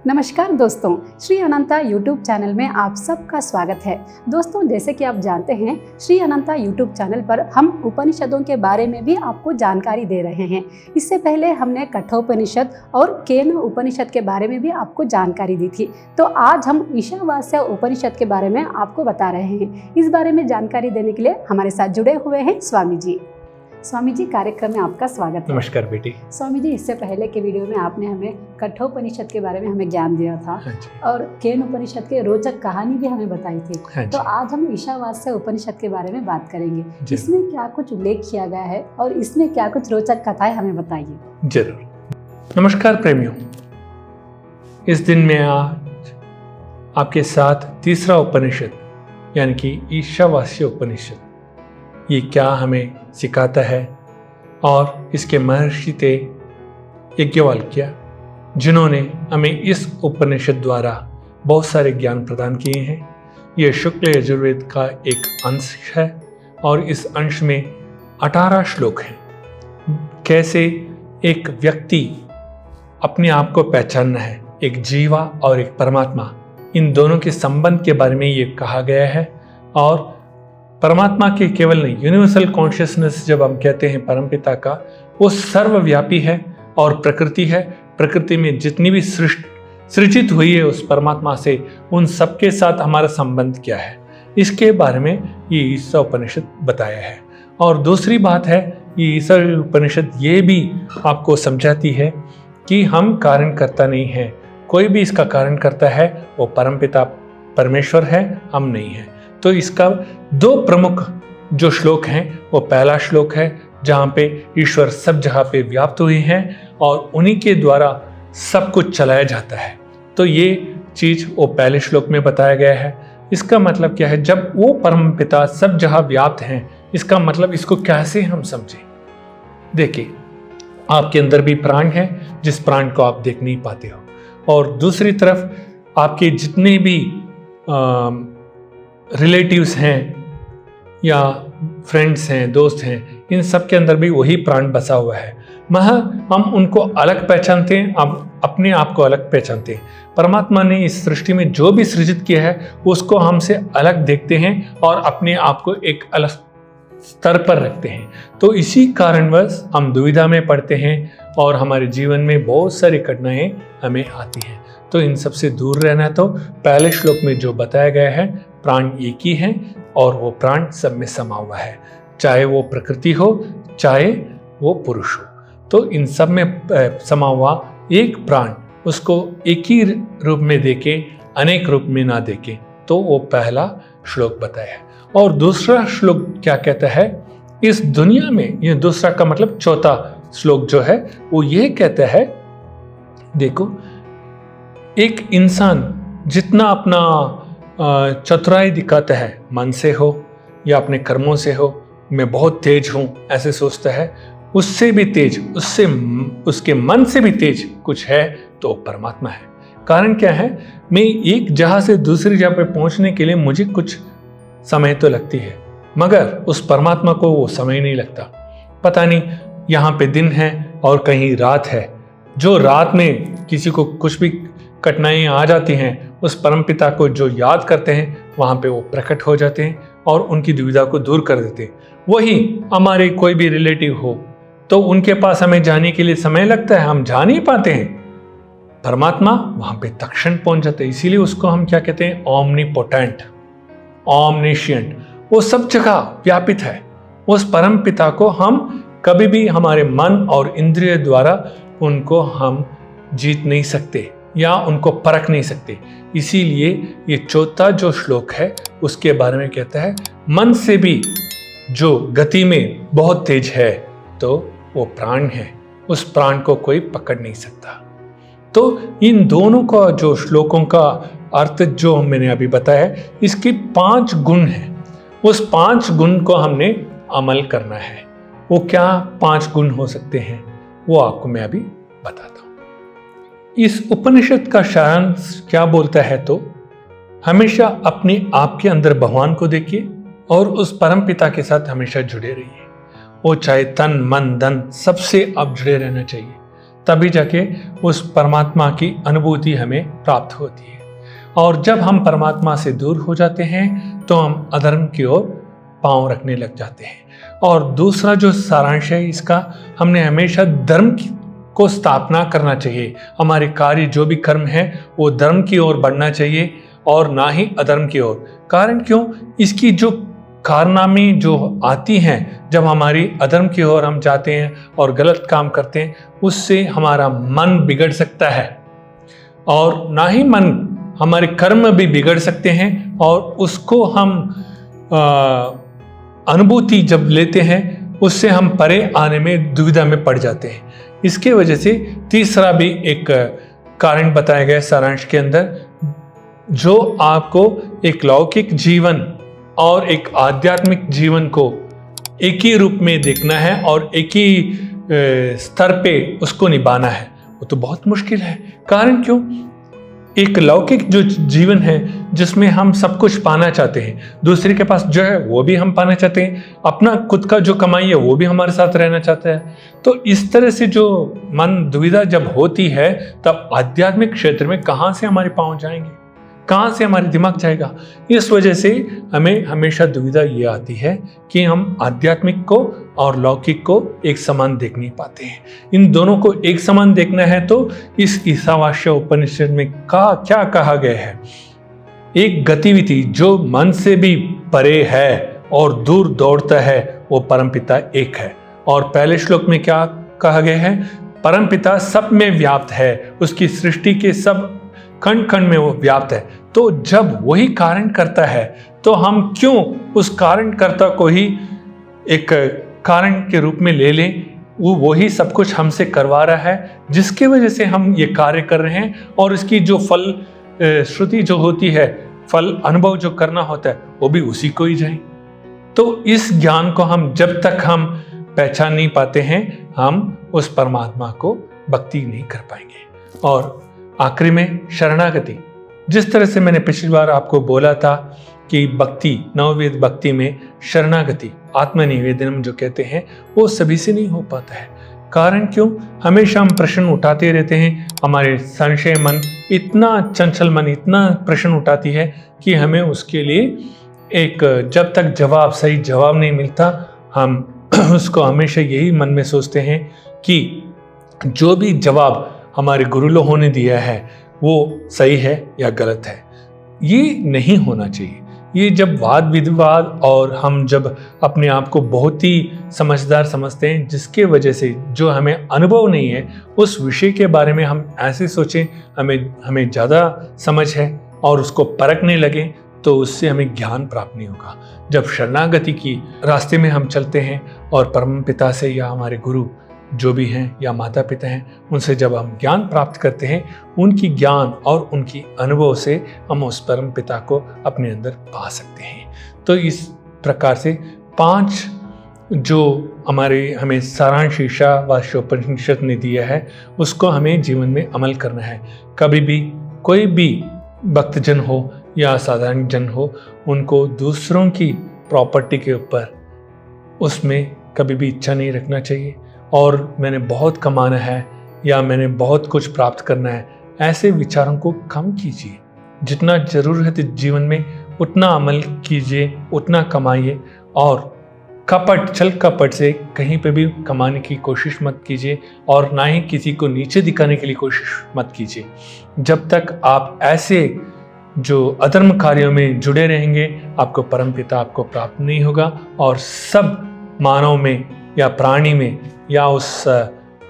नमस्कार दोस्तों, श्री अनंता YouTube channel में आप सबका स्वागत है। दोस्तों, जैसे कि आप जानते हैं, श्री अनंता यूट्यूब चैनल पर हम उपनिषदों के बारे में भी आपको जानकारी दे रहे हैं। इससे पहले हमने कठोपनिषद और केन उपनिषद के बारे में भी आपको जानकारी दी थी। तो आज हम ईशावास्य उपनिषद के बारे में आपको बता रहे हैं। इस बारे में जानकारी देने के लिए हमारे साथ जुड़े हुए हैं स्वामी जी। स्वामी जी, कार्यक्रम में आपका स्वागत है। नमस्कार बेटी। स्वामी जी, इससे पहले के वीडियो में आपने हमें कठोपनिषद के बारे में हमें ज्ञान दिया था और केन उपनिषद के रोचक कहानी भी हमें बताई थी। तो आज हम ईशावास्य उपनिषद के बारे में बात करेंगे। इसमें क्या कुछ उल्लेख किया गया है और इसमें क्या कुछ रोचक कथाएं हमें बताइए। जरूर। नमस्कार प्रेमियों, इस दिन में आज आपके साथ तीसरा उपनिषद यानी कि ईशावास्य उपनिषद ये क्या हमें सिखाता है और इसके महर्षि थे याज्ञवल्क्य, जिन्होंने हमें इस उपनिषद द्वारा बहुत सारे ज्ञान प्रदान किए हैं। ये शुक्ल यजुर्वेद का एक अंश है और इस अंश में 18 श्लोक हैं। कैसे एक व्यक्ति अपने आप को पहचानना है, एक जीवा और एक परमात्मा, इन दोनों के संबंध के बारे में ये कहा गया है। और परमात्मा के केवल नहीं, यूनिवर्सल कॉन्शियसनेस जब हम कहते हैं परमपिता का, वो सर्वव्यापी है और प्रकृति है। प्रकृति में जितनी भी सृजित हुई है उस परमात्मा से, उन सबके साथ हमारा संबंध क्या है, इसके बारे में ये ईशा उपनिषद बताया है। और दूसरी बात है, ये ईशा उपनिषद ये भी आपको समझाती है कि हम कारण करता नहीं है, कोई भी इसका कारण करता है वो परमपिता परमेश्वर है, हम नहीं है। तो इसका दो प्रमुख जो श्लोक हैं, वो पहला श्लोक है जहाँ पे ईश्वर सब जगह पे व्याप्त हुए हैं और उन्हीं के द्वारा सब कुछ चलाया जाता है। तो ये चीज़ वो पहले श्लोक में बताया गया है। इसका मतलब क्या है, जब वो परमपिता सब जगह व्याप्त हैं, इसका मतलब इसको कैसे हम समझें। देखिए, आपके अंदर भी प्राण है जिस प्राण को आप देख नहीं पाते हो, और दूसरी तरफ आपके जितने भी रिलेटिव्स हैं या फ्रेंड्स हैं, दोस्त हैं, इन सब के अंदर भी वही प्राण बसा हुआ है। हम उनको अलग पहचानते हैं, अब अपने आप को अलग पहचानते हैं। परमात्मा ने इस सृष्टि में जो भी सृजित किया है उसको हमसे अलग देखते हैं और अपने आप को एक अलग स्तर पर रखते हैं। तो इसी कारणवश हम दुविधा में पड़ते हैं और हमारे जीवन में बहुत सारी कठिनाइयाँ हमें आती हैं। तो इन सबसे दूर रहना, तो पहले श्लोक में जो बताया गया है, प्राण एक ही है और वो प्राण सब में समा हुआ है, चाहे वो प्रकृति हो चाहे वो पुरुष हो। तो इन सब में समा हुआ एक प्राण, उसको एक ही रूप में देखे, अनेक रूप में ना देखे। तो वो पहला श्लोक बताया है। और दूसरा श्लोक क्या कहता है, इस दुनिया में, ये दूसरा का मतलब चौथा श्लोक जो है वो ये कहता है, देखो, एक इंसान जितना अपना चतुराई दिखाता है, मन से हो या अपने कर्मों से हो, मैं बहुत तेज हूँ ऐसे सोचता है, उससे भी तेज, उसके मन से भी तेज कुछ है तो परमात्मा है। कारण क्या है, मैं एक जगह से दूसरी जगह पे पहुँचने के लिए मुझे कुछ समय तो लगती है, मगर उस परमात्मा को वो समय नहीं लगता। पता नहीं यहाँ पे दिन है और कहीं रात है। जो रात में किसी को कुछ भी कठिनाइयाँ आ जाती हैं, उस परमपिता को जो याद करते हैं, वहाँ पे वो प्रकट हो जाते हैं और उनकी दुविधा को दूर कर देते हैं। वही हमारे कोई भी रिलेटिव हो तो उनके पास हमें जाने के लिए समय लगता है, हम जा नहीं पाते हैं, परमात्मा वहाँ पे तत्क्षण पहुँच जाते हैं। इसीलिए उसको हम क्या कहते हैं, ओमनीपोटेंट, ओमनिशिएंट, वो सब जगह व्यापित है। उस परमपिता को हम कभी भी हमारे मन और इंद्रिय द्वारा उनको हम जीत नहीं सकते या उनको परख नहीं सकते। इसीलिए ये चौथा जो श्लोक है उसके बारे में कहता है, मन से भी जो गति में बहुत तेज है तो वो प्राण है, उस प्राण को कोई पकड़ नहीं सकता। तो इन दोनों का जो श्लोकों का अर्थ जो मैंने अभी बताया है, इसके 5 गुण हैं। उस 5 गुण को हमने अमल करना है। वो क्या 5 गुण हो सकते हैं, वो आपको मैं अभी बताता हूँ। इस उपनिषद का सारांश क्या बोलता है, तो हमेशा अपने आप के अंदर भगवान को देखिए और उस परम पिता के साथ हमेशा जुड़े रहिए। वो चाहे तन मन धन सबसे आप जुड़े रहना चाहिए, तभी जाके उस परमात्मा की अनुभूति हमें प्राप्त होती है। और जब हम परमात्मा से दूर हो जाते हैं तो हम अधर्म की ओर पांव रखने लग जाते हैं। और दूसरा जो सारांश है इसका, हमने हमेशा धर्म को स्थापना करना चाहिए। हमारे कार्य जो भी कर्म है वो धर्म की ओर बढ़ना चाहिए और ना ही अधर्म की ओर। कारण क्यों? इसकी जो कारनामे जो आती हैं जब हमारी अधर्म की ओर हम जाते हैं और गलत काम करते हैं, उससे हमारा मन बिगड़ सकता है और ना ही मन, हमारे कर्म भी बिगड़ सकते हैं और उसको हम अनुभूति जब लेते हैं उससे हम परे आने में दुविधा में पड़ जाते हैं। इसके वजह से तीसरा भी एक कारण बताया गया सारांश के अंदर, जो आपको एक लौकिक जीवन और एक आध्यात्मिक जीवन को एक ही रूप में देखना है और एक ही स्तर पे उसको निभाना है, वो तो बहुत मुश्किल है। कारण क्यों? एक लौकिक जो जीवन है जिसमें हम सब कुछ पाना चाहते हैं, दूसरे के पास जो है वो भी हम पाना चाहते हैं, अपना खुद का जो कमाई है वो भी हमारे साथ रहना चाहता है। तो इस तरह से जो मन दुविधा जब होती है तब आध्यात्मिक क्षेत्र में कहाँ से हमारे पाँव जाएंगे, कहाँ से हमारे दिमाग जाएगा। इस वजह से हमें हमेशा दुविधा ये आती है कि हम आध्यात्मिक को और लौकिक को एक समान देख नहीं पाते हैं। इन दोनों को एक समान देखना है तो इस ईशावास्य उपनिषद में क्या कहा गया है, एक गतिविधि जो मन से भी परे है और दूर दौड़ता है वो परमपिता एक है। और पहले श्लोक में क्या कहा गया है? परमपिता सब में व्याप्त है, उसकी सृष्टि के सब खंड खंड में वो व्याप्त है। तो जब वही कारण करता है तो हम क्यों उस कारण कर्ता को ही एक कारण के रूप में ले लें? वो वही सब कुछ हमसे करवा रहा है जिसके वजह से हम ये कार्य कर रहे हैं, और इसकी जो फल श्रुति जो होती है, फल अनुभव जो करना होता है वो भी उसी को ही जाए। तो इस ज्ञान को हम जब तक हम पहचान नहीं पाते हैं हम उस परमात्मा को भक्ति नहीं कर पाएंगे। और आखिरी में शरणागति, जिस तरह से मैंने पिछली बार आपको बोला था कि भक्ति, नवविध भक्ति में शरणागति, आत्मनिवेदनम जो कहते हैं, वो सभी से नहीं हो पाता है। कारण क्यों? हमेशा हम प्रश्न उठाते रहते हैं, हमारे संशय मन इतना चंचल मन इतना प्रश्न उठाती है कि हमें उसके लिए एक जब तक सही जवाब नहीं मिलता हम उसको हमेशा यही मन में सोचते हैं कि जो भी जवाब हमारे गुरु लोगों ने दिया है वो सही है या गलत है। ये नहीं होना चाहिए। ये जब वाद विवाद और हम जब अपने आप को बहुत ही समझदार समझते हैं, जिसके वजह से जो हमें अनुभव नहीं है उस विषय के बारे में हम ऐसे सोचें हमें ज़्यादा समझ है और उसको परखने लगे, तो उससे हमें ज्ञान प्राप्त नहीं होगा। जब शरणागति की रास्ते में हम चलते हैं और परम पिता से या हमारे गुरु जो भी हैं या माता पिता हैं उनसे जब हम ज्ञान प्राप्त करते हैं, उनकी ज्ञान और उनकी अनुभव से हम उस परम पिता को अपने अंदर पा सकते हैं। तो इस प्रकार से 5 जो हमें सारांश ईशावास्य उपनिषद ने दिया है उसको हमें जीवन में अमल करना है। कभी भी कोई भी भक्तजन हो या साधारण जन हो, उनको दूसरों की प्रॉपर्टी के ऊपर उसमें कभी भी इच्छा नहीं रखना चाहिए। और मैंने बहुत कमाना है या मैंने बहुत कुछ प्राप्त करना है, ऐसे विचारों को कम कीजिए। जितना ज़रूरत है जीवन में उतना अमल कीजिए, उतना कमाइए। और छल कपट से कहीं पे भी कमाने की कोशिश मत कीजिए और ना ही किसी को नीचे दिखाने के लिए कोशिश मत कीजिए। जब तक आप ऐसे जो अधर्म कार्यों में जुड़े रहेंगे, आपको परमपिता आपको प्राप्त नहीं होगा और सब मानव में या प्राणी में या उस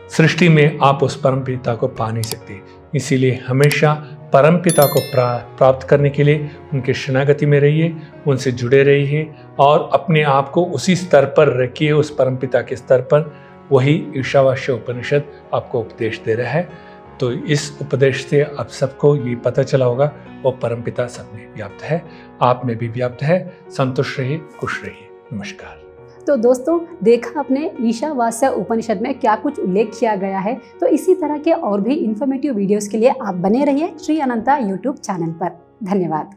सृष्टि में आप उस परमपिता को पा नहीं सकते। इसीलिए हमेशा परमपिता को प्राप्त करने के लिए उनके शरणागति में रहिए, उनसे जुड़े रहिए और अपने आप को उसी स्तर पर रखिए, उस परमपिता के स्तर पर। वही ईशावास्य उपनिषद आपको उपदेश दे रहा है। तो इस उपदेश से आप सबको ये पता चला होगा वो परमपिता सब में व्याप्त है, आप में भी व्याप्त है। संतुष्ट रहिए, खुश रहिए। नमस्कार। तो दोस्तों, देखा आपने ईशावास्य उपनिषद में क्या कुछ उल्लेख किया गया है। तो इसी तरह के और भी इन्फॉर्मेटिव वीडियोस के लिए आप बने रहिए श्री अनंता यूट्यूब चैनल पर। धन्यवाद।